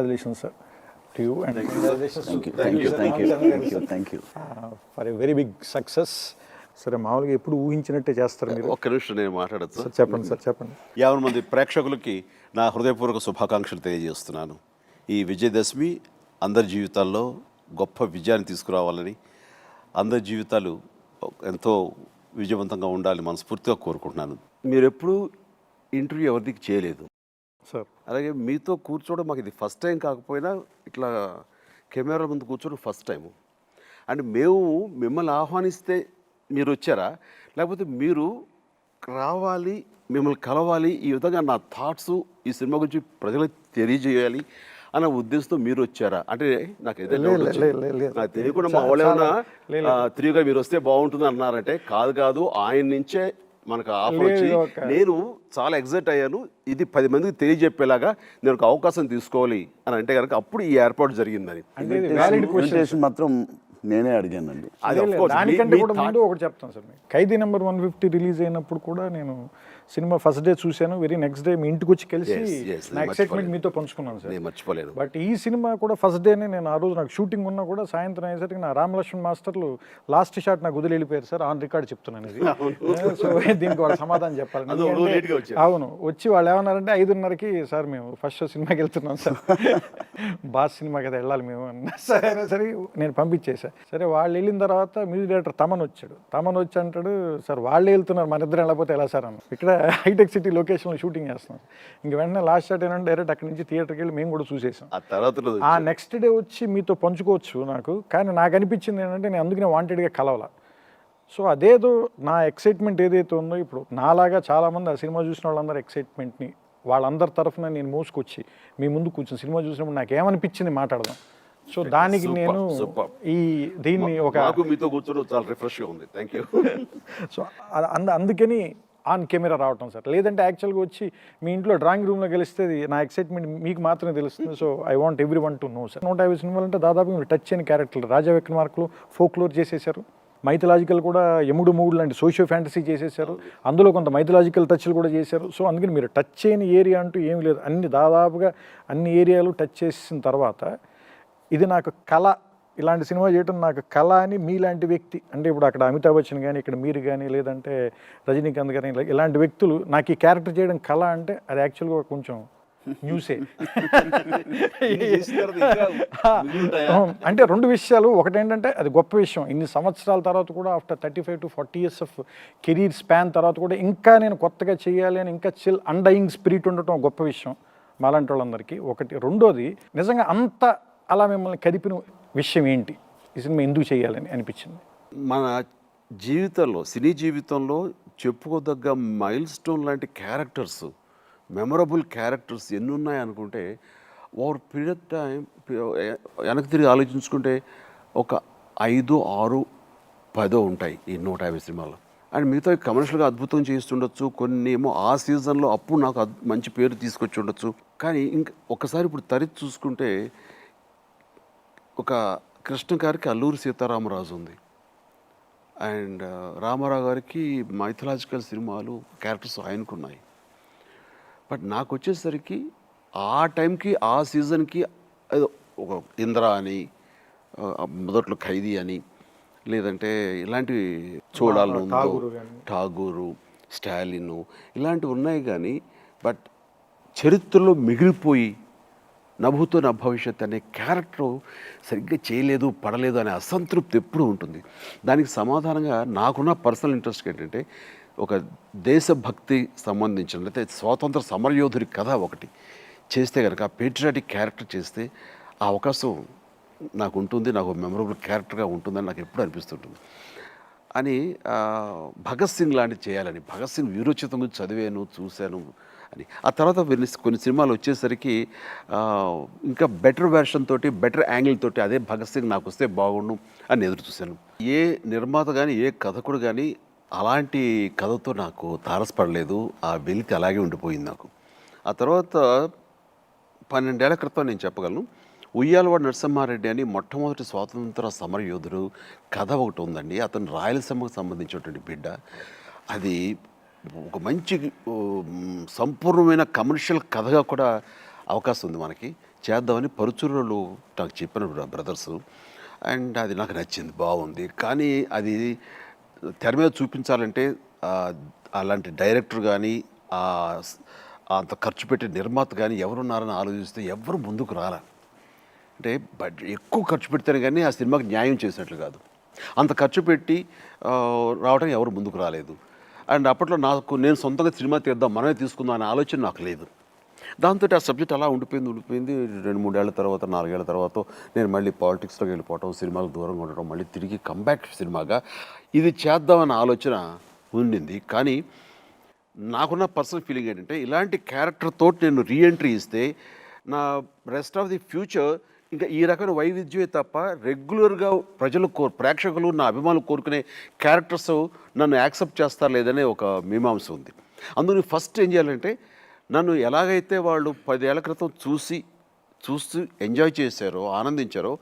Congratulations, sir, to you, and congratulations to thank you for a very big success. సరే, మామూలుగా ఎప్పుడు ఊహించినట్టే చేస్తారు మీరు. ఒక్క నిమిషం నేను మాట్లాడచ్చు. సార్ చెప్పండి, సార్ చెప్పండి. 50 మంది ప్రేక్షకులకి నా హృదయపూర్వక శుభాకాంక్షలు తెలియజేస్తున్నాను. ఈ విజయదశమి అందరి జీవితాల్లో గొప్ప విజయాన్ని తీసుకురావాలని, అందరి జీవితాలు ఎంతో విజయవంతంగా ఉండాలని మనస్ఫూర్తిగా కోరుకుంటున్నాను. మీరు ఎప్పుడూ ఇంటర్వ్యూ ఎవరికి చేయలేదు సార్, అలాగే మీతో కూర్చోవడం మాకు ఇది ఫస్ట్ టైం కాకపోయినా ఇట్లా కెమెరా ముందు కూర్చోవడం ఫస్ట్ టైము. అండ్ మేము మిమ్మల్ని ఆహ్వానిస్తే మీరు వచ్చారా, లేకపోతే మీరు రావాలి, మిమ్మల్ని కలవాలి, ఈ విధంగా నా థాట్స్ ఈ సినిమా గురించి ప్రజలకు తెలియజేయాలి అన్న ఉద్దేశంతో మీరు వచ్చారా? అంటే నాకు ఏదైనా నాకు తెలియకుండా మా వాళ్ళు ఏమన్నా తిరిగిగా మీరు వస్తే బాగుంటుంది అన్నారంటే కాదు, ఆయన నుంచే మనకు ఆఫర్ వచ్చి నేను చాలా ఎగ్జైట్ అయ్యాను. ఇది 10 మందికి తెలియజెప్పేలాగా నేను ఒక అవకాశం తీసుకోవాలి అని అంటే కనుక అప్పుడు ఈ ఏర్పాటు జరిగిందని. మాత్రం నేనే అడిగానండి. దానికంటే కూడా ముందు ఒకటి చెప్తాను సార్, ఖైదీ నెంబర్ 150 రిలీజ్ అయినప్పుడు కూడా నేను సినిమా ఫస్ట్ డే చూశాను. వెరీ నెక్స్ట్ డే మీ ఇంటికి వచ్చి కలిసి నా ఎక్సైట్మెంట్ మీతో పంచుకున్నాను సార్. మర్చిపోలేను. బట్ ఈ సినిమా కూడా ఫస్ట్ డేనే నేను ఆ రోజు నాకు షూటింగ్ ఉన్నా కూడా సాయంత్రం అయ్యేసరికి నా రామలక్ష్మణ్ మాస్టర్లు లాస్ట్ షాట్ నాకు వదిలి వెళ్ళిపోయారు సార్. ఆన్ రికార్డ్ చెప్తున్నాను ఇది. సో దీనికి వాళ్ళు సమాధానం చెప్పాలి. అవును, వచ్చి వాళ్ళు ఏమన్నారంటే 5:30కి సార్ మేము ఫస్ట్ షో సినిమాకి వెళ్తున్నాం సార్, బాస్ సినిమా కదా వెళ్ళాలి మేము అన్న. సరే నేను పంపించేసా. సరే వాళ్ళు వెళ్ళిన తర్వాత మ్యూజిక్ డైరెక్టర్ తమన్ వచ్చి అంటాడు, సార్ వాళ్ళే వెళ్తున్నారు, మన ఇద్దరు వెళ్ళకపోతే ఎలా సార్ అన్న. ఇక్కడ హైటెక్ సిటీ లొకేషన్లో షూటింగ్ చేస్తున్నాం. ఇంక వెంటనే లాస్ట్ షాట్ ఏంటంటే డైరెక్ట్ అక్కడి నుంచి థియేటర్కి వెళ్ళి మేము కూడా చూసేసాం. ఆ నెక్స్ట్ డే వచ్చి మీతో పంచుకోవచ్చు నాకు, కానీ నాకు అనిపించింది ఏంటంటే నేను అందుకనే వాంటెడ్గా కలవాల. సో అదేదో నా ఎక్సైట్మెంట్ ఏదైతే ఉందో ఇప్పుడు నాలాగా చాలామంది ఆ సినిమా చూసిన వాళ్ళందరూ ఎక్సైట్మెంట్ని వాళ్ళందరి తరఫున నేను మోసుకొచ్చి మీ ముందు కూర్చొని సినిమా చూసినప్పుడు నాకు ఏమనిపించింది మాట్లాడదాం. సో దానికి నేను దీన్ని ఒక మీతో కూర్చోవడం చాలా రిఫ్రెష్గా ఉంది. Thank you. సో అందుకని ఆన్ కెమెరా రావటం సార్. లేదంటే యాక్చువల్గా వచ్చి మీ ఇంట్లో డ్రాయింగ్ రూమ్లో గెలిస్తే నా ఎక్సైట్మెంట్ మీకు మాత్రమే తెలుస్తుంది. So I want every one to know sir. 150 సినిమాలు అంటే దాదాపు మీరు టచ్ చేయని క్యారెక్టర్లు. రాజా విక్రమార్కలో ఫోక్లోర్ చేసేసారు, మైథలాజికల్ కూడా యముడు మూడు లాంటి సోషియో ఫ్యాంటసీ చేసేసారు, అందులో కొంత మైథలాజికల్ టచ్లు కూడా చేశారు. సో అందుకని మీరు టచ్ చేయని ఏరియా అంటూ ఏమీ లేదు. దాదాపుగా అన్ని ఏరియాలు టచ్ చేసిన తర్వాత ఇది నాకు కళ, ఇలాంటి సినిమా చేయడం నాకు కళ అని మీలాంటి వ్యక్తి అంటే ఇప్పుడు అక్కడ అమితాబ్ బచ్చన్ కానీ ఇక్కడ మీరు కానీ లేదంటే రజనీకాంత్ కానీ ఇలాంటి వ్యక్తులు నాకు ఈ క్యారెక్టర్ చేయడం కళ అంటే అది యాక్చువల్గా కొంచెం న్యూసే. అంటే 2 విషయాలు. ఒకటేంటంటే అది గొప్ప విషయం, ఇన్ని సంవత్సరాల తర్వాత కూడా after 35 to 40 years of career span తర్వాత కూడా ఇంకా నేను కొత్తగా చేయాలి అని ఇంకా అన్డయింగ్ స్పిరిట్ ఉండటం గొప్ప విషయం మాలాంటి వాళ్ళందరికీ. ఒకటి. రెండోది, నిజంగా అంత అలా మిమ్మల్ని కదిపిన విషయం ఏంటి, ఈ సినిమా ఎందుకు చేయాలని అనిపించింది? మన జీవితంలో, సినీ జీవితంలో చెప్పుకోదగ్గ మైల్ స్టోన్ లాంటి క్యారెక్టర్స్, మెమరబుల్ క్యారెక్టర్స్ ఎన్ని ఉన్నాయి అనుకుంటే ఓవర్ పీరియడ్ ఆఫ్ టైం వెనక్కి తిరిగి ఆలోచించుకుంటే ఒక 5, 6, 10 ఉంటాయి ఈ 150 సినిమాలు. అండ్ మిగతా కమర్షియల్గా అద్భుతం చేస్తుండొచ్చు, కొన్ని ఏమో ఆ సీజన్లో అప్పుడు నాకు మంచి పేరు తీసుకొచ్చి ఉండొచ్చు. కానీ ఇంకా ఒకసారి ఇప్పుడు తరిచి చూసుకుంటే ఒక కృష్ణ గారికి అల్లూరి సీతారామరాజు ఉంది, అండ్ రామారావు గారికి మైథలాజికల్ సినిమాలు క్యారెక్టర్స్ ఆయనకున్నాయి. బట్ నాకు వచ్చేసరికి ఆ టైంకి ఆ సీజన్కి ఏదో ఒక ఇంద్ర అని, మొదట్లో ఖైదీ అని, లేదంటే ఇలాంటివి చూడాలను, ఠాగూరు, స్టాలిన్ ఇలాంటివి ఉన్నాయి. కానీ బట్ చరిత్రలో మిగిలిపోయి నభూతో నా భవిష్యత్ అనే క్యారెక్టర్ సరిగ్గా చేయలేదు, పడలేదు అనే అసంతృప్తి ఎప్పుడూ ఉంటుంది. దానికి సమాధానంగా నాకున్న పర్సనల్ ఇంట్రెస్ట్ ఏంటంటే ఒక దేశభక్తి సంబంధించిన అయితే స్వాతంత్ర సమరయోధుడి కథ ఒకటి చేస్తే కనుక ఆ పేట్రియాటిక్ క్యారెక్టర్ చేస్తే ఆ అవకాశం నాకు ఉంటుంది, నాకు మెమరబుల్ క్యారెక్టర్గా ఉంటుందని నాకు ఎప్పుడు అనిపిస్తుంటుంది. అని భగత్ సింగ్ లాంటివి చేయాలని, భగత్ సింగ్ వీరోచితం గురించి చదివాను, చూశాను అని. ఆ తర్వాత కొన్ని సినిమాలు వచ్చేసరికి ఇంకా బెటర్ వెర్షన్ తోటి, బెటర్ యాంగిల్ తోటి అదే భగత్ సింగ్ నాకు వస్తే బాగుండు అని ఎదురు చూశాను. ఏ నిర్మాత కానీ ఏ కథకుడు కానీ అలాంటి కథతో నాకు తారసపడలేదు. ఆ వెలితి అలాగే ఉండిపోయింది నాకు. ఆ తర్వాత 12 ఏళ్ల క్రితం నేను చెప్పగలను, ఉయ్యాలవాడ నరసింహారెడ్డి అని మొట్టమొదటి స్వాతంత్ర సమరయోధుడు కథ ఒకటి ఉందండి. అతను రాయలసీమకు సంబంధించినటువంటి బిడ్డ. అది ఒక మంచి సంపూర్ణమైన కమర్షియల్ కథగా కూడా అవకాశం ఉంది మనకి. చేద్దామని పరుచూరులో నాకు చెప్పిన బ్రదర్స్. అండ్ అది నాకు నచ్చింది, బాగుంది. కానీ అది తెర మీద చూపించాలంటే అలాంటి డైరెక్టర్ కానీ అంత ఖర్చు పెట్టే నిర్మాత కానీ ఎవరున్నారని ఆలోచిస్తే ఎవరు ముందుకు రాలా. అంటే ఎక్కువ ఖర్చు పెడితేనే కానీ ఆ సినిమాకి న్యాయం చేసినట్లు కాదు. అంత ఖర్చు పెట్టి రావడం ఎవరు ముందుకు రాలేదు. అండ్ అప్పట్లో నేను సొంతంగా సినిమా తీద్దాం, మనమే తీసుకుందాం అనే ఆలోచన నాకు లేదు. దాంతో ఆ సబ్జెక్ట్ అలా ఉండిపోయింది. 2-3 ఏళ్ల తర్వాత, 4 ఏళ్ల తర్వాత నేను మళ్ళీ పాలిటిక్స్లోకి వెళ్ళిపోవటం, సినిమాలకు దూరంగా ఉండటం, మళ్ళీ తిరిగి కంబ్యాక్ సినిమాగా ఇది చేద్దామన్న ఆలోచన ఉండింది. కానీ నాకున్న పర్సనల్ ఫీలింగ్ ఏంటంటే ఇలాంటి క్యారెక్టర్తో నేను రీఎంట్రీ ఇస్తే నా రెస్ట్ ఆఫ్ ది ఫ్యూచర్ ఇంకా ఈ రకమైన వైవిధ్యమే తప్ప రెగ్యులర్గా ప్రేక్షకులు నా అభిమానులు కోరుకునే క్యారెక్టర్స్ నన్ను యాక్సెప్ట్ చేస్తారు లేదనే ఒక మీమాంస ఉంది. అందుకని ఫస్ట్ ఏం చేయాలంటే నన్ను ఎలాగైతే వాళ్ళు 10 ఏళ్ల క్రితం చూస్తూ ఎంజాయ్ చేశారో, ఆనందించారో,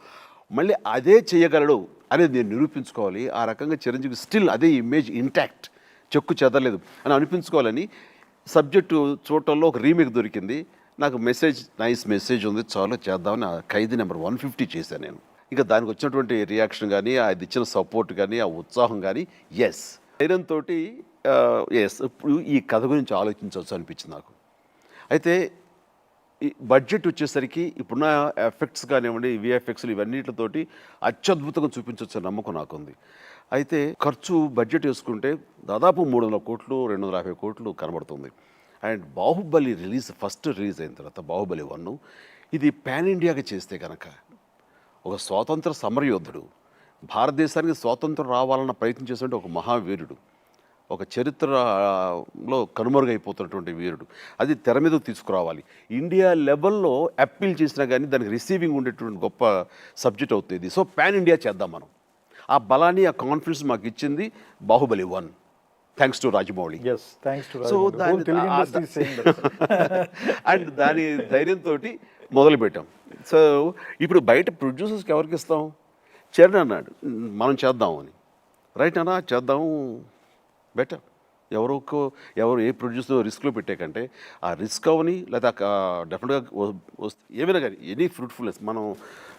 మళ్ళీ అదే చేయగలడు అనేది నేను నిరూపించుకోవాలి. ఆ రకంగా చిరంజీవి స్టిల్ అదే ఇమేజ్ ఇంటాక్ట్, చెక్కు చెదరలేదు అని అనిపించుకోవాలని సబ్జెక్టు చూడటంలో ఒక రీమేక్ దొరికింది. నాకు నైస్ మెసేజ్ ఉంది, చాలు చేద్దామని ఖైదీ నెంబర్ 150 చేశాను నేను. ఇంకా దానికి వచ్చినటువంటి రియాక్షన్ కానీ, అది ఇచ్చిన సపోర్ట్ కానీ, ఆ ఉత్సాహం కానీ, ఎస్ ధైర్యంతో ఇప్పుడు ఈ కథ గురించి ఆలోచించవచ్చు అనిపించింది నాకు. అయితే ఈ బడ్జెట్ వచ్చేసరికి ఇప్పుడున్న ఎఫెక్ట్స్ కానివ్వండి, విఎఫ్ఎక్స్లు ఇవన్నిటితోటి అత్యద్భుతంగా చూపించవచ్చు నమ్మకం నాకుంది. అయితే బడ్జెట్ వేసుకుంటే దాదాపు 300 కోట్లు 250 కోట్లు కనబడుతుంది. అండ్ బాహుబలి ఫస్ట్ రిలీజ్ అయిన తర్వాత బాహుబలి 1 ఇది పాన్ ఇండియాగా చేస్తే కనుక ఒక స్వాతంత్ర సమరయోధుడు, భారతదేశానికి స్వాతంత్రం రావాలన్న ప్రయత్నం చేసినట్టు ఒక మహావీరుడు, ఒక చరిత్రలో కనుమరుగైపోతున్నటువంటి వీరుడు, అది తెర మీదకు తీసుకురావాలి. ఇండియా లెవెల్లో అప్పీల్ చేసినా కానీ దానికి రిసీవింగ్ ఉండేటువంటి గొప్ప సబ్జెక్ట్ అవుతుంది. సో పాన్ ఇండియా చేద్దాం మనం. ఆ బలాన్ని, ఆ కాన్ఫిడెన్స్ మాకు ఇచ్చింది Baahubali 1, thanks to Rajamouli. So and దాని ధైర్యంతో మొదలుపెట్టాం. సో ఇప్పుడు బయట ప్రొడ్యూసర్స్కి ఎవరికి ఇస్తాం? చరణ్ అన్నాడు మనం చేద్దాం అని. రైట్ అన్నా, చేద్దాము, బెటర్. ఎవరు ఏ ప్రొడ్యూసర్ రిస్క్లో పెట్టే కంటే ఆ రిస్క్ అవని లేదా డెఫినెట్గా ఏమైనా కానీ ఎనీ ఫ్రూట్ఫుల్నెస్ మనం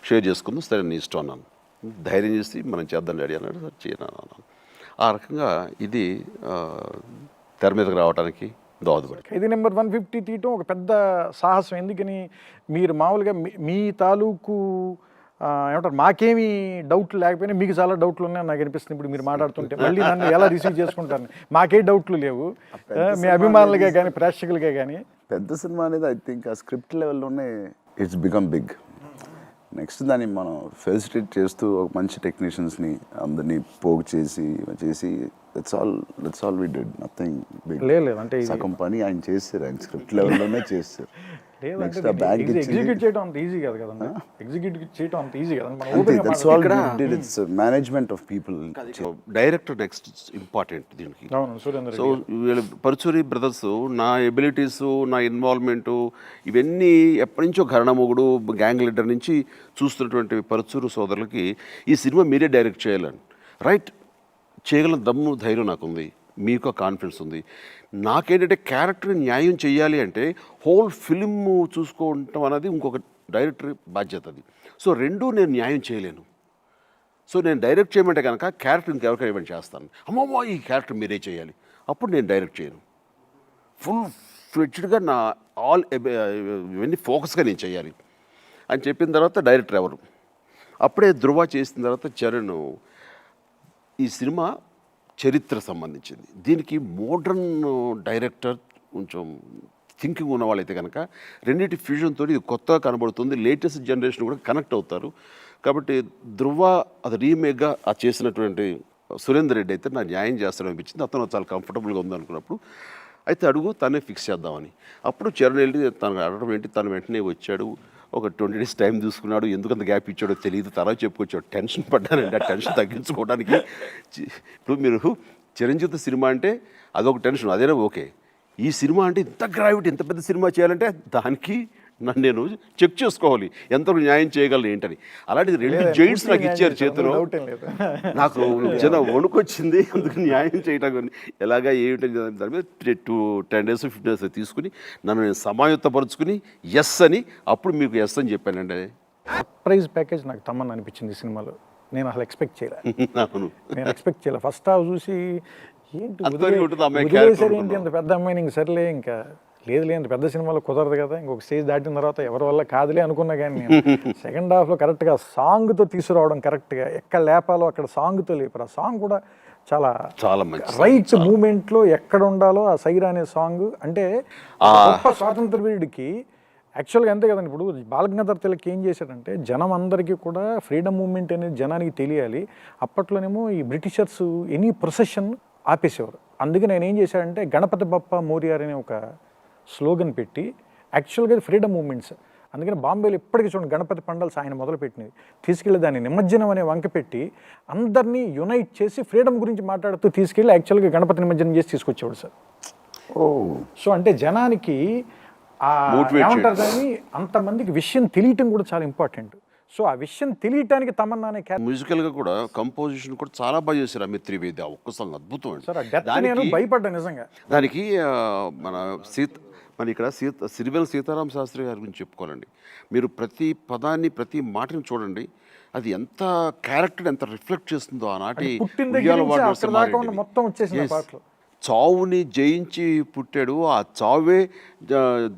షేర్ చేసుకుందాం. సరే నీ ఇష్టం అన్నాను. ధైర్యం చేసి మనం చేద్దాం డాడీ అన్నాడు. సరే చేయను అన్నాను. ఆ రకంగా ఇది తెర మీదకి రావడానికి దోహదపడి. ఖైదీ నెంబర్ 150 తీయటం ఒక పెద్ద సాహసం. ఎందుకని మీరు మామూలుగా మీ తాలూకు ఏమంటారు, మాకేమీ డౌట్లు లేకపోయినా మీకు చాలా డౌట్లు ఉన్నాయని నాకు అనిపిస్తుంది. ఇప్పుడు మీరు మాట్లాడుతుంటే మళ్ళీ నన్ను ఎలా రిసీవ్ చేసుకుంటాను, మాకే డౌట్లు లేవు. మీ అభిమానులుగా కానీ ప్రేక్షకులుగా కానీ పెద్ద సినిమా అనేది ఐ థింక్ ఆ స్క్రిప్ట్ లెవెల్లోనే ఇట్స్ బికమ్ బిగ్. నెక్స్ట్ దాన్ని మనం ఫెసిలిటేట్ చేస్తూ ఒక మంచి టెక్నీషియన్స్ని అందరినీ పోగు చేసి that's all we did. Nothing big. లేదు అంటే సగం పని ఆయన చేస్తారు, ఆయన స్క్రిప్ట్ లెవెల్లోనే చేస్తారు. ఎగ్జిక్యూట్ చేయడం అంత ఈజీ కాదు కదన్నా. ఎగ్జిక్యూట్ చేయడం అంత easy management of people. Director next important దీనికి. సో పరుచూరి బ్రదర్స్ నా ఎబిలిటీస్, నా ఇన్వాల్వ్మెంటు ఇవన్నీ ఎప్పటి నుంచో ఘరణమొగుడు, గ్యాంగ్ లీడర్ నుంచి చూస్తున్నటువంటి పరుచూరు సోదరులకి ఈ సినిమా మీరే డైరెక్ట్ చేయాలని, రైట్, చేయగల దమ్ము ధైర్యం నాకుంది, మీకు కాన్ఫిడెన్స్ ఉంది. నాకేంటంటే క్యారెక్టర్ న్యాయం చేయాలి అంటే హోల్ ఫిలిం చూసుకోవటం అనేది ఇంకొక డైరెక్టర్ బాధ్యత అది. సో రెండూ నేను న్యాయం చేయలేను. సో నేను డైరెక్ట్ చేయమంటే కనుక క్యారెక్టర్ ఇంకెవరికైనా ఇవ్వండి చేస్తాను. అమ్మమ్మ ఈ క్యారెక్టర్ మీరే చేయాలి, అప్పుడు నేను డైరెక్ట్ చేయను. ఫుల్ ఫ్లెడ్జ్డ్గా నా ఇవన్నీ ఫోకస్గా నేను చేయాలి అని చెప్పిన తర్వాత డైరెక్టర్ ఎవరు. అప్పుడే ధృవ చేసిన తర్వాత చరణ్ ఈ సినిమా చరిత్ర సంబంధించింది, దీనికి మోడ్రన్ డైరెక్టర్ కొంచెం థింకింగ్ ఉన్న వాళ్ళైతే కనుక రెండింటి ఫ్యూజన్తో ఇది కొత్తగా కనబడుతుంది, లేటెస్ట్ జనరేషన్ కూడా కనెక్ట్ అవుతారు. కాబట్టి ధృవ అది రీమేక్గా చేసినటువంటి సురేందర్ రెడ్డి అయితే నా న్యాయం చేస్తాడని అనిపించింది. అతను చాలా కంఫర్టబుల్గా ఉంది అనుకున్నప్పుడు అయితే అడుగు తనే ఫిక్స్ చేద్దామని. అప్పుడు చరణ్ వెళ్ళి తనకు అడగడం ఏంటి, తను వెంటనే వచ్చాడు. ఒక 20 days టైం తీసుకున్నాడు. ఎందుకంత గ్యాప్ ఇచ్చాడో తెలియదు, తర్వాత చెప్పుకొచ్చాడు. టెన్షన్ పడ్డానండి. ఆ టెన్షన్ తగ్గించుకోవడానికి ఇప్పుడు మీరు చిరంజీవి సినిమా అంటే అదొక టెన్షన్, అదేనా ఓకే. ఈ సినిమా అంటే ఇంత గ్రావిటీ, ఇంత పెద్ద సినిమా చేయాలంటే దానికి నన్ను నేను చెక్ చేసుకోవాలి ఎంతవరకు న్యాయం చేయగలను ఏంటని. అలాంటి 2 జైంట్స్ నాకు ఇచ్చారు చేతిలో. డౌట్ ఏం లేదు. నాకు చిన్న వణుకొచ్చింది, అందుకు న్యాయం చేయటం ఎలాగా ఏమిటని దాని మీద 10 days 15 days తీసుకుని నన్ను నేను సమాయుత్తపరుచుకుని ఎస్ అని అప్పుడు మీకు ఎస్ అని చెప్పానండి. సర్ప్రైజ్ ప్యాకేజ్ నాకు తమ్మని అనిపించింది ఈ సినిమాలో. నేను అసలు ఎక్స్పెక్ట్ చేయలేదు. అవును, నేను ఎక్స్పెక్ట్ చేయలేదు. ఫస్ట్ హాఫ్ చూసి ఏంటి అంతవరకు ఉంటుంది అమ్మాయి వదిలేసారు character ఏంటి అంత పెద్ద అమ్మాయిని, ఇంక సర్లే ఇంకా లేదు అంత పెద్ద సినిమాలో కుదరదు కదా, ఇంకొక స్టేజ్ దాటిన తర్వాత ఎవరి వల్ల కాదులే అనుకున్నా కానీ నేను సెకండ్ హాఫ్లో కరెక్ట్గా సాంగ్తో తీసుకురావడం, కరెక్ట్గా ఎక్కడ లేపాలో అక్కడ సాంగ్తో లేపారు. ఆ సాంగ్ కూడా చాలా చాలా మంచి రైట్ మూమెంట్లో ఎక్కడ ఉండాలో ఆ సైరా అనే సాంగ్. అంటే గొప్ప స్వాతంత్ర వీరుడికి యాక్చువల్గా అంతే కదండి. ఇప్పుడు బాలగంగాధర్ తిలక్ ఏం చేశాడంటే జనం అందరికీ కూడా ఫ్రీడమ్ మూమెంట్ అనేది జనానికి తెలియాలి. అప్పట్లోనేమో ఈ బ్రిటిషర్స్ ఎనీ ప్రొసెషన్ ఆపేసేవారు. అందుకే నేను ఏం చేశాడంటే గణపతి బప్ప మోరియార్ అనే ఒక స్లోగన్ పెట్టి యాక్చువల్గా ఫ్రీడమ్ మూమెంట్స్. అందుకని బాంబేలో ఇప్పటికీ చూడండి గణపతి పండాల్స్ ఆయన మొదలుపెట్టినవి తీసుకెళ్ళి దాన్ని నిమజ్జనం అనే వంక పెట్టి అందరినీ యునైట్ చేసి ఫ్రీడమ్ గురించి మాట్లాడుతూ తీసుకెళ్ళి యాక్చువల్గా గణపతి నిమజ్జనం చేసి తీసుకొచ్చేవాడు సార్. సో అంటే జనానికి ఏమంటారు దాన్ని, అంతమందికి విషయం తెలియటం కూడా చాలా ఇంపార్టెంట్. సో ఆ విషయం తెలియటానికి తమన్నానే మ్యూజికల్గా కూడా కంపోజిషన్ కూడా చాలా బాగా చేశారు అమిత్ త్రివేది. ఆ ఒక్క సాంగ్ అద్భుతం అండి. సార్ ఆ డెత్ నేను భయపడ్డా నిజంగా. దానికి మన ఇక్కడ సిరివెల సీతారామ శాస్త్రి గారి గురించి చెప్పుకోవాలండి. మీరు ప్రతి పదాన్ని ప్రతి మాటని చూడండి, అది ఎంత క్యారెక్టర్ ఎంత రిఫ్లెక్ట్ చేస్తుందో ఆనాటి మొత్తం వచ్చేసింది పాటలు. చావుని జయించి పుట్టాడు, ఆ చావే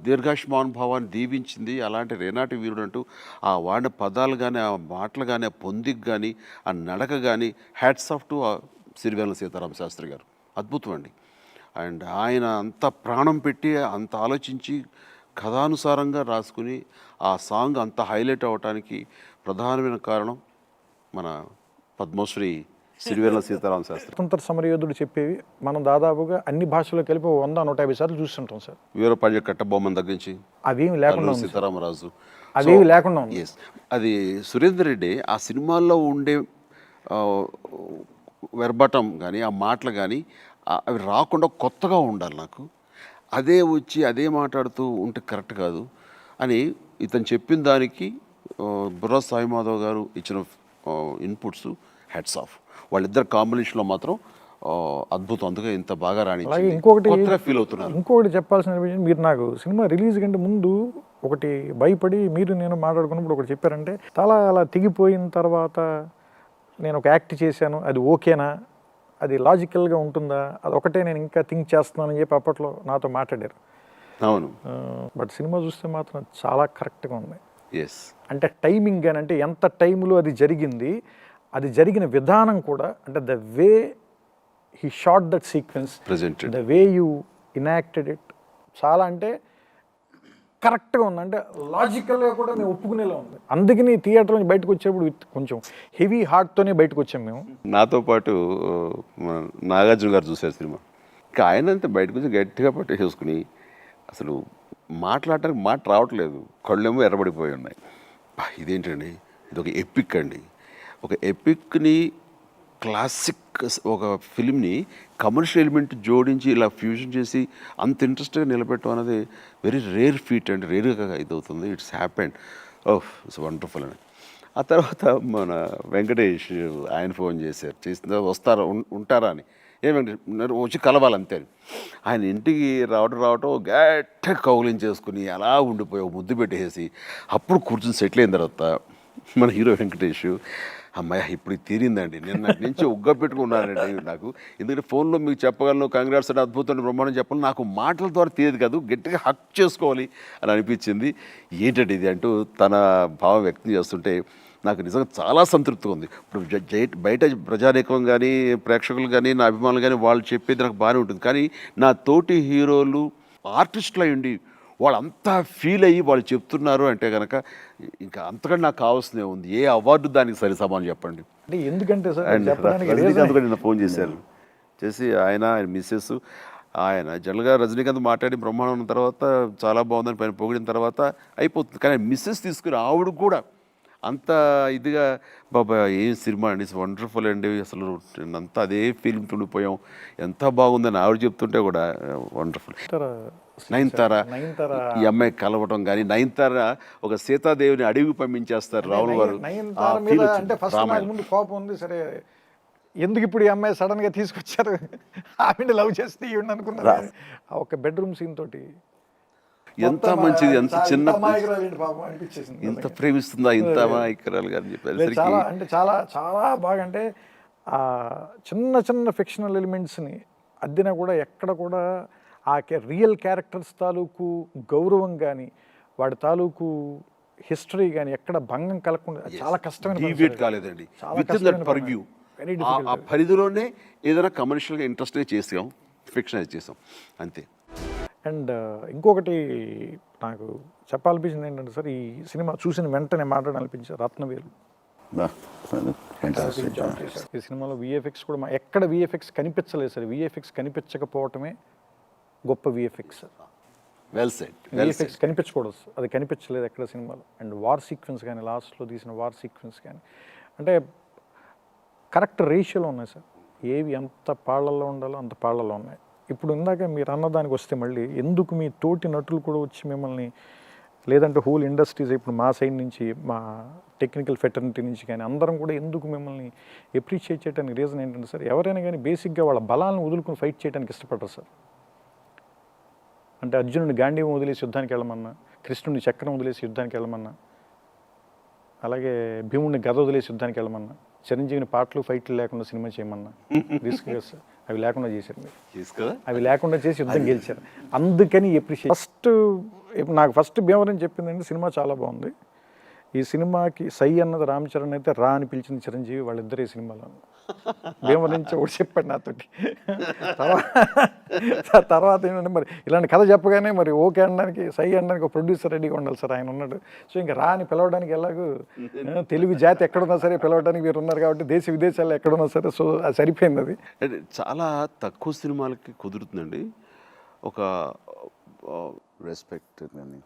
దీర్ఘాయుష్మానుభావాన్ని దీవించింది. అలాంటి రేనాటి వీరుడు అంటూ ఆ వాడిన పదాలు కానీ ఆ మాటలు కానీ ఆ పొందికి కానీ ఆ నడక కానీ hats off to Sirivennela Seetharama Sastri garu. అద్భుతం అండి. అండ్ ఆయన అంత ప్రాణం పెట్టి అంత ఆలోచించి కథానుసారంగా రాసుకుని ఆ సాంగ్ అంత హైలైట్ అవ్వటానికి ప్రధానమైన కారణం మన పద్మశ్రీ సిరివెల సీతారామ శాస్త్రి. స్వతంత్ర సమరయోధుడు చెప్పేవి మనం దాదాపుగా అన్ని భాషల్లో కలిపి 100-150 సార్లు చూస్తుంటాం సార్. వీరపాళ్య కట్టబొమ్మన్ దగ్గర నుంచి అవేమి లేకుండా సీతారామరాజు అవేమి లేకుండా ఎస్. అది సురేందర్ రెడ్డి ఆ సినిమాల్లో ఉండే వెర్బటం కానీ ఆ మాటలు కానీ అవి రాకుండా కొత్తగా ఉండాలి నాకు. అదే వచ్చి అదే మాట్లాడుతూ ఉంటే కరెక్ట్ కాదు అని ఇతను చెప్పిన దానికి బుర్రా సాయిమాధవ్ గారు ఇచ్చిన ఇన్పుట్స్ హ్యాట్స్ ఆఫ్. వాళ్ళిద్దరు కాంబినేషన్లో మాత్రం అద్భుతం. అందుకే ఇంత బాగా రాణించి ఇంకొకటి ఫీల్ అవుతున్నారు. ఇంకొకటి చెప్పాల్సిన విషయం, మీరు నాకు సినిమా రిలీజ్ కంటే ముందు ఒకటి భయపడి మీరు నేను మాట్లాడుకున్నప్పుడు ఒకటి చెప్పారంటే, తల అలా తెగిపోయిన తర్వాత నేను ఒక యాక్ట్ చేశాను, అది ఓకేనా, అది లాజికల్గా ఉంటుందా, అది ఒకటే నేను ఇంకా థింక్ చేస్తున్నానని చెప్పి అప్పట్లో నాతో మాట్లాడారు. అవును. బట్ సినిమా చూస్తే మాత్రం చాలా కరెక్ట్గా ఉంది. ఎస్. అంటే టైమింగ్ కానీ, అంటే ఎంత టైంలో అది జరిగింది, అది జరిగిన విధానం కూడా, అంటే the way he shot that sequence, the way you enacted it, చాలా అంటే కరెక్ట్గా ఉంది. అంటే లాజికల్గా కూడా మేము ఒప్పుకునేలా ఉంది. అందుకని థియేటర్ నుంచి బయటకు వచ్చేప్పుడు కొంచెం హెవీ హార్ట్తోనే బయటకు వచ్చాం మేము. నాతో పాటు నాగార్జున గారు చూశారు సినిమా. ఇంకా ఆయన అంతా బయటకు వచ్చి గట్టిగా పట్టేసుకుని అసలు మాట్లాడటానికి మాట రావట్లేదు, కళ్ళేమో ఎర్రబడిపోయి ఉన్నాయి. ఇదేంటండి, ఇది ఒక ఎపిక్ అండి. ఒక ఎపిక్ని క్లాసిక్ ఒక ఫిల్మ్ని కమర్షియల్ ఎలిమెంట్ జోడించి ఇలా ఫ్యూజన్ చేసి అంత ఇంట్రెస్ట్గా నిలబెట్టడం అనేది వెరీ రేర్ ఫీట్ అండి. రేర్గా ఇదవుతుంది. It's happened. Oh, it's wonderful అని. ఆ తర్వాత మన వెంకటేష్ ఆయన ఫోన్ చేశారు, చేసిన వస్తారా ఉంటారా అని. ఏమంటే వచ్చి కలవాలంతే. ఆయన ఇంటికి రావటం గట్టిగా కౌలించేసుకుని అలా ఉండిపోయి ముద్దు పెట్టేసి అప్పుడు కూర్చొని సెటిల్ అయిన తర్వాత మన హీరో వెంకటేష్, అమ్మాయి ఇప్పుడు తీరిందండి, నేను నాకు నుంచి ఉగ్గ పెట్టుకున్నానండి నాకు. ఎందుకంటే ఫోన్లో మీకు చెప్పగలను కంగ్రాట్స్ అంటే అద్భుతం బ్రహ్మాండం చెప్పాలి, నాకు మాటల ద్వారా తీయదు కాదు, గట్టిగా హక్ చేసుకోవాలి అని అనిపించింది. ఏంటంటే ఇది అంటూ తన భావం వ్యక్తం చేస్తుంటే నాకు నిజంగా చాలా సంతృప్తిగా ఉంది. ఇప్పుడు బయట ప్రజానీకం కానీ ప్రేక్షకులు కానీ నా అభిమానులు కానీ వాళ్ళు చెప్పేది నాకు బాగానే ఉంటుంది, కానీ నా తోటి హీరోలు ఆర్టిస్టులు అయ్యండి వాళ్ళంతా ఫీల్ అయ్యి వాళ్ళు చెప్తున్నారు అంటే కనుక ఇంకా అంతకంటే నాకు కావాల్సిందే ఉంది. ఏ అవార్డు దానికి సరి సమానం చెప్పండి. అంటే ఎందుకంటే రజనీకాంత్ నిన్న ఫోన్ చేశారు, చేసి ఆయన మిస్సెస్ ఆయన జనరల్గా రజనీకాంత్ మాట్లాడి బ్రహ్మాండం తర్వాత చాలా బాగుందని పైన పొగిడిన తర్వాత అయిపోతుంది, కానీ మిస్సెస్ తీసుకుని ఆవిడ కూడా అంత ఇదిగా బాబా ఏం సినిమా అండి, వండర్ఫుల్ అండి, అసలు అంతా అదే ఫీలింగ్ ఉండిపోయాం, ఎంత బాగుందని ఆవిడ చెప్తుంటే కూడా వండర్ఫుల్. నయనతార ఈ అమ్మాయి కలవటం కానీ, నయనతార ఒక సీతాదేవిని అడవికి పంపించేస్తారు రావుల వారు. నయనతార మీద అంటే ఫస్ట్ నాకు ముందు కోపం ఉంది. సరే ఎందుకు ఇప్పుడు ఈ అమ్మాయి సడన్ గా తీసుకొచ్చారు, ఆవిడ లవ్ చేస్తే ఈవిడ అనుకున్నారు. ఆ ఒక బెడ్రూమ్ సీన్ తోటి ఎంత మంచిది, ఎంత చిన్న అనిపించేసింది. ఇంత ప్రేమిస్తుందా, ఇంత అమాయకురాలు అని చెప్పేసరికి చాలా అంటే చాలా చాలా బాగా, అంటే ఆ చిన్న చిన్న ఫిక్షనల్ ఎలిమెంట్స్ని అద్దినా కూడా ఎక్కడ కూడా ఆ రియల్ క్యారెక్టర్స్ తాలూకు గౌరవం కానీ వాడి తాలూకు హిస్టరీ కానీ ఎక్కడ భంగం కలగకుండా చాలా కష్టమైన డీవియేట్ కాలేదండి. విత్ ఇన్ దట్ పర్వ్యూ, ఆ పరిధిలోనే ఏదైనా కమర్షియల్గా ఇంట్రెస్ట్గా చేసాం, ఫిక్షనైజ్ చేసాం అంతే. అండ్ ఇంకొకటి నాకు చెప్పాలనిపించింది ఏంటంటే సార్, ఈ సినిమా చూసిన వెంటనే మాట్లాడాలనిపించారు రత్నవేలు. ఈ సినిమాలో విఎఫ్ఎక్స్ కూడా ఎక్కడ విఎఫ్ఎక్స్ కనిపించలేదు సార్. విఎఫ్ఎక్స్ కనిపించకపోవటమే గొప్ప విఎఫ్ఎక్స్. Well said. విఎఫ్ఎక్స్ కనిపించకూడదు, అది కనిపించలేదు ఎక్కడ సినిమాలో. అండ్ వార్ సీక్వెన్స్ కానీ, లాస్ట్లో తీసిన వార్ సీక్వెన్స్ కానీ అంటే కరెక్ట్ రేషియోలో ఉన్నాయి సార్. ఏవి ఎంత పాళ్ళల్లో ఉండాలో అంత పాళ్ళల్లో ఉన్నాయి. ఇప్పుడు ఇందాక మీరు అన్నదానికి వస్తే మళ్ళీ ఎందుకు మీ తోటి నటులు కూడా వచ్చి మిమ్మల్ని, లేదంటే హోల్ ఇండస్ట్రీస్ ఇప్పుడు మా సైడ్ నుంచి, మా టెక్నికల్ ఫెటర్నిటీ నుంచి కానీ అందరం కూడా ఎందుకు మిమ్మల్ని ఎప్రిషియేట్ చేయడానికి రీజన్ ఏంటంటే సార్, ఎవరైనా కానీ బేసిక్గా వాళ్ళ బలాలను వదులుకుని ఫైట్ చేయడానికి ఇష్టపడరు సార్. అంటే అర్జునుడిని గాంధీవం వదిలేసి యుద్ధానికి వెళ్ళమన్నా, కృష్ణుడిని చక్రం వదిలేసి యుద్ధానికి వెళ్ళమన్నా, అలాగే భీముడిని గద వదిలేసి యుద్ధానికి వెళ్ళమన్నా, చిరంజీవిని పాటలు ఫైట్లు లేకుండా సినిమా చేయమన్నా రిస్క్ కదా సార్. అవి లేకుండా చేశారు మీరు, అవి లేకుండా చేసి యుద్ధం గెలిచారు. అందుకని ఎప్రిషియేట్. నాకు ఫస్ట్ భీమవరం చెప్పిందంటే సినిమా చాలా బాగుంది, ఈ సినిమాకి సై అన్నది రామ్ చరణ్ అయితే రా అని పిలిచింది చిరంజీవి, వాళ్ళిద్దరు ఈ సినిమాలో. భీమవరం నుంచి ఒకటి చెప్పాడు నాతోటి. తర్వాత ఏంటంటే మరి ఇలాంటి కథ చెప్పగానే మరి ఓకే అనడానికి, సై అనడానికి ఒక ప్రొడ్యూసర్ రెడీగా ఉండాలి సార్, ఆయన ఉన్నాడు. సో ఇంకా రా అని పిలవడానికి ఎలాగూ తెలుగు జాతి ఎక్కడున్నా సరే పిలవడానికి మీరు ఉన్నారు కాబట్టి దేశ విదేశాల్లో ఎక్కడున్నా సరే, సో అది సరిపోయింది. అది చాలా తక్కువ సినిమాలకి కుదురుతుందండి ఒక రెస్పెక్ట్ కానీ,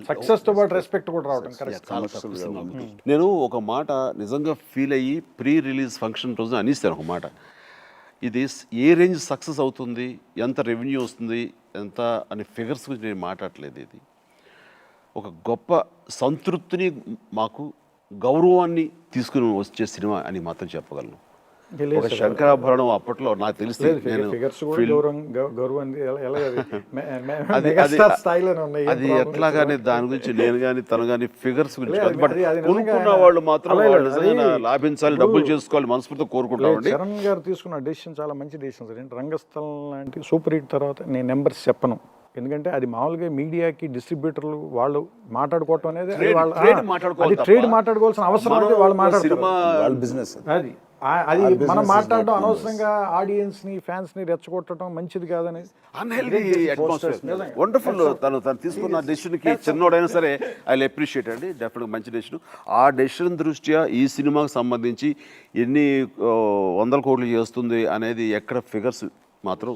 సక్సెస్ తో పాటు రెస్పెక్ట్ కూడా రావడం కరెక్ట్. నేను ఒక మాట నిజంగా ఫీల్ అయ్యి ప్రీ రిలీజ్ ఫంక్షన్ రోజున అనిస్తాను ఒక మాట, ఇది ఏ రేంజ్ సక్సెస్ అవుతుంది, ఎంత రెవెన్యూ వస్తుంది, ఎంత అనే ఫిగర్స్ గురించి నేను మాట్లాడలేదు. ఇది ఒక గొప్ప సంతృప్తిని, మాకు గౌరవాన్ని తీసుకుని వచ్చే సినిమా అని మాత్రం చెప్పగలను. ఒక శంకరాభరణం అప్పట్లో నాకు తెలిసి అది ఎట్లాగానే దాని గురించి నేను కానీ తను కానీ ఫిగర్స్ గురించి కొనుక్కున్న వాళ్ళు మాత్రం లాభించాలి, డబ్బులు చేసుకోవాలి మనస్ఫూర్తిగా కోరుకుంటామండి. చరణ్ గారు తీసుకున్న డెసిషన్ చాలా మంచి డెసిషన్ సార్. రంగస్థలం లాంటి సూపర్ హిట్ తర్వాత నేను నెంబర్స్ చెప్పను, ఎందుకంటే అది మామూలుగా మీడియాకి డిస్ట్రిబ్యూటర్లు వాళ్ళు మాట్లాడుకోవటం అనేది ట్రేడ్ మాట్లాడుకోవాల్సిన అవసరం అనేది వాళ్ళు మాట్లాడుతున్నారు, బిజినెస్ అది అది మనం మాట్లాడడం అనవసరంగా ఆడియన్స్ ని ఫ్యాన్స్ ని రెచ్చగొట్టడం మంచిది కాదని. వండర్ఫుల్. తను తీసుకున్న డెసిషన్ కి చిన్నోడైనా సరే ఐ అప్రిషియేట్ అండి, డెఫినెట్గా మంచి డెసిషన్. ఆ డెసిషన్ దృష్ట్యా ఈ సినిమాకి సంబంధించి ఎన్ని 100 కోట్లు చేస్తుంది అనేది ఎక్కడ ఫిగర్స్ మాత్రం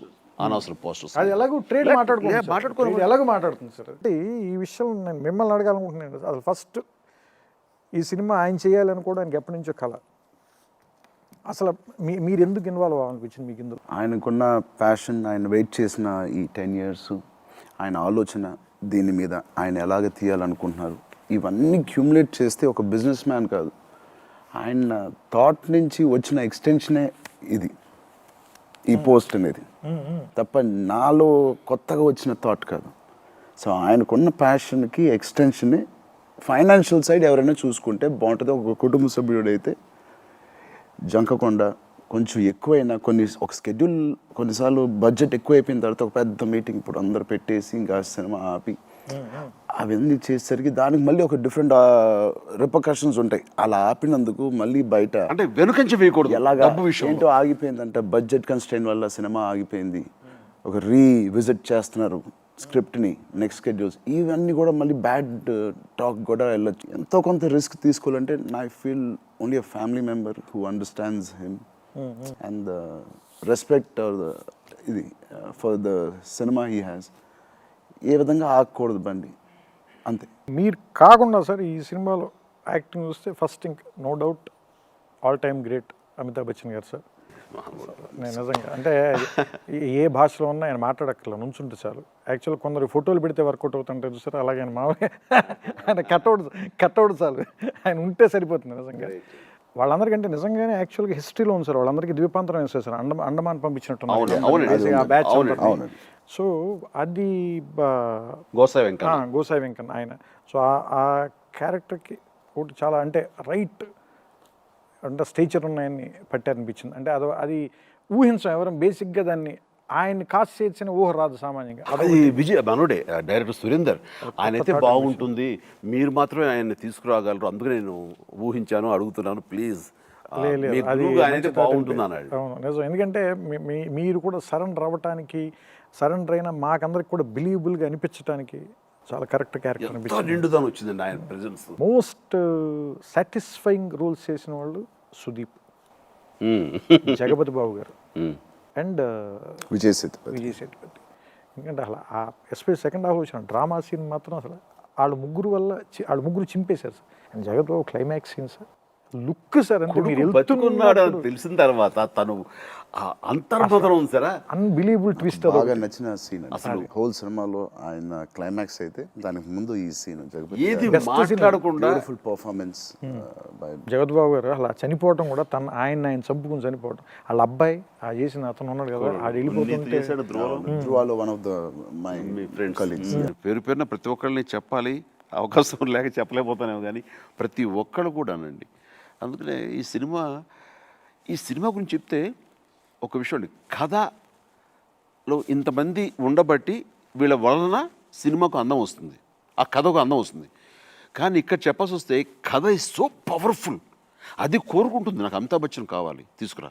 అనవసరం పోస్టర్స్, అది ఎలాగో ట్రేడ్ మాట్లాడుకోవాలి, ఎలాగో మాట్లాడుతుంది సార్. అంటే ఈ విషయం నేను మిమ్మల్ని అడగాలనుకుంటున్నాను. అసలు ఫస్ట్ ఈ సినిమా ఆయన చేయాలని కూడా ఆయనకి ఎప్పటి నుంచో కళ. అసలు మీరు ఎందుకు ఇన్వాల్వ్ అవ్వాలనిపించింది మీకు ఇందులో? ఆయనకున్న ప్యాషన్, ఆయన వెయిట్ చేసిన ఈ 10 years, ఆయన ఆలోచన దీని మీద, ఆయన ఎలాగ తీయాలనుకుంటున్నారు, ఇవన్నీ క్యూములేట్ చేస్తే ఒక బిజినెస్ మ్యాన్ కాదు, ఆయన థాట్ నుంచి వచ్చిన ఎక్స్టెన్షనే ఇది, ఈ పోస్ట్ అనేది తప్ప నాలో కొత్తగా వచ్చిన థాట్ కాదు. సో ఆయనకున్న ప్యాషన్కి ఎక్స్టెన్షనే. ఫైనాన్షియల్ సైడ్ ఎవరైనా చూసుకుంటే బాగుంటుంది. ఒక కుటుంబ సభ్యుడు అయితే జంకకుండా కొంచెం ఎక్కువైనా ఒక స్కెడ్యూల్, కొన్నిసార్లు బడ్జెట్ ఎక్కువ అయిపోయిన తర్వాత ఒక పెద్ద మీటింగ్ ఇప్పుడు అందరు పెట్టేసి ఇంకా సినిమా ఆపి అవన్నీ చేసేసరికి దానికి మళ్ళీ ఒక డిఫరెంట్ రిపర్కషన్స్ ఉంటాయి. అలా ఆపినందుకు మళ్ళీ బయట అంటే వెనుకంచి వేయకూడదు. ఎలాగా ఏంటో ఆగిపోయిందంటే బడ్జెట్ కన్స్ట్రెయిన్ వల్ల సినిమా ఆగిపోయింది, ఒక రీవిజిట్ చేస్తున్నారు స్క్రిప్ట్ని, నెక్స్ట్ స్కెడ్యూల్స్, ఇవన్నీ కూడా మళ్ళీ బ్యాడ్ టాక్ కూడా వెళ్ళొచ్చు. ఎంతో కొంత రిస్క్ తీసుకోవాలంటే I feel only a family member who understands him and the respect or the ఇది for the cinema he has, ఏ విధంగా ఆగకూడదు బండి, అంతే. మీరు కాకుండా సార్ ఈ సినిమాలో యాక్టింగ్ చూస్తే first thing no doubt all time great Amitabh Bachchan garu sir. నేను నిజంగా అంటే ఏ భాషలో ఉన్నా ఆయన మాట్లాడక్కర్లా, నుంచుంటే చాలు. యాక్చువల్గా కొందరు ఫోటోలు పెడితే వర్కౌట్ అవుతుంటారు చూసారు, అలాగే ఆయన మామూలుగా ఆయన కట్అవుట్ చాలు, ఆయన ఉంటే సరిపోతుంది నిజంగా. వాళ్ళందరికంటే నిజంగానే యాక్చువల్గా హిస్టరీలో ఉంది సార్, వాళ్ళందరికీ ద్వీపాంతరం వేస్తారు సార్, అండమాన్ పంపించినట్టు ఆ బ్యాచ్. సో అది గోసాయి వెంకన్న ఆయన. సో ఆ క్యారెక్టర్కి ఒకటి చాలా అంటే రైట్ అంటే స్టేచర్ ఉన్నాయని పట్టారనిపించింది. అంటే అది ఊహించాం ఎవరం బేసిక్గా దాన్ని, ఆయన్ని కాస్ట్ చేసిన ఊహ రాదు సామాన్యంగా. అది విజయ్ మనోడే డైరెక్టర్ సురేందర్, ఆయన అయితే బాగుంటుంది, మీరు మాత్రమే ఆయన్ని తీసుకురాగలరు, అందుకే నేను ఊహించాను, అడుగుతున్నాను ప్లీజ్ ఆయనైతే బాగుంటుంది అన్నాడు. అవును నిజం, ఎందుకంటే మీరు కూడా సరెండర్ అవ్వటానికి, సరెండర్ అయినా మాకందరికి కూడా బిలీవబుల్గా అనిపించడానికి చాలా కరెక్ట్ క్యారెక్టర్ అనిపించింది. నిండుదాని వచ్చిందండి ఆయన ప్రెజెన్స్. మోస్ట్ సాటిస్ఫైయింగ్ రోల్స్ చేసిన వాళ్ళు సుదీప్, జగపతి బాబు గారు అండ్ విజయ్ సేతుపతి. ఎందుకంటే అసలు ఎస్పెషల్ సెకండ్ హాఫ్ వచ్చిన డ్రామా సీన్ మాత్రం అసలు వాళ్ళు ముగ్గురు చింపేశారు sir. And Jagath Babu climax scene sir, look sir, అంటే మీరు బతుకున్నాడు అని తెలిసిన తర్వాత తను అంతర్మతం ఉంది సారా, అన్బిలీవబుల్ ట్విస్ట్. బాగా నచ్చిన సీన్ అసలు హోల్ సినిమాలో ఆయన క్లైమాక్స్ అయితే, దానికి ముందు ఈ సీన్ ఏది మాట్లాడకుండా ఫుల్ పర్ఫార్మెన్స్ జగత్ బాబు గారు అలా చనిపోవటం కూడా ఆయన చంపుకుని చనిపోవటం. వాళ్ళ అబ్బాయి చేసిన అతను ఉన్నాడు కదా, ఆడు వెళ్ళిపోతుంటే ధ్రువాలో one of the my friends colleagues. పేరు పేరున ప్రతి ఒక్కరిని చెప్పాలి, అవకాశం లేక చెప్పలేకపోతానేమో కానీ ప్రతి ఒక్కళ్ళు కూడానండి. అందుకనే ఈ సినిమా గురించి చెప్తే ఒక విషయం అండి, కథలో ఇంతమంది ఉండబట్టి వీళ్ళ వలన సినిమాకు అందం వస్తుంది, ఆ కథకు అందం వస్తుంది. కానీ ఇక్కడ చెప్పాల్సి వస్తే కథ ఇస్ సో పవర్ఫుల్, అది కోరుకుంటుంది నాకు అమితాబ్ బచ్చన్ కావాలి, తీసుకురా,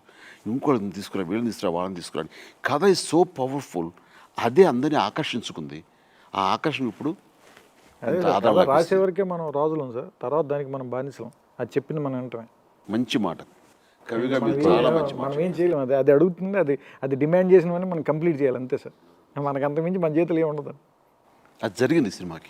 ఇంకోళ్ళని తీసుకురా, వీళ్ళని తీసుకురా, వాళ్ళని తీసుకురా. కథ ఇస్ సో పవర్ఫుల్, అదే అందరినీ ఆకర్షించుకుంది. ఆ ఆకర్షణ ఇప్పుడు రాసే వరకే మనం రాజులం సార్, తర్వాత దానికి మనం బానిసలం. అది చెప్పింది మనం వింటమే. మంచి మాట కవిగా, చాలా మంచి మాట. మనం ఏం చేయలేము, అది అడుగుతుంది, అది డిమాండ్ చేసినవన్నీ మనం కంప్లీట్ చేయాలి అంతే సార్. మనకు అంతకుమించి మన చేతులు ఏమి ఉండదు. అది జరిగింది సినిమాకి.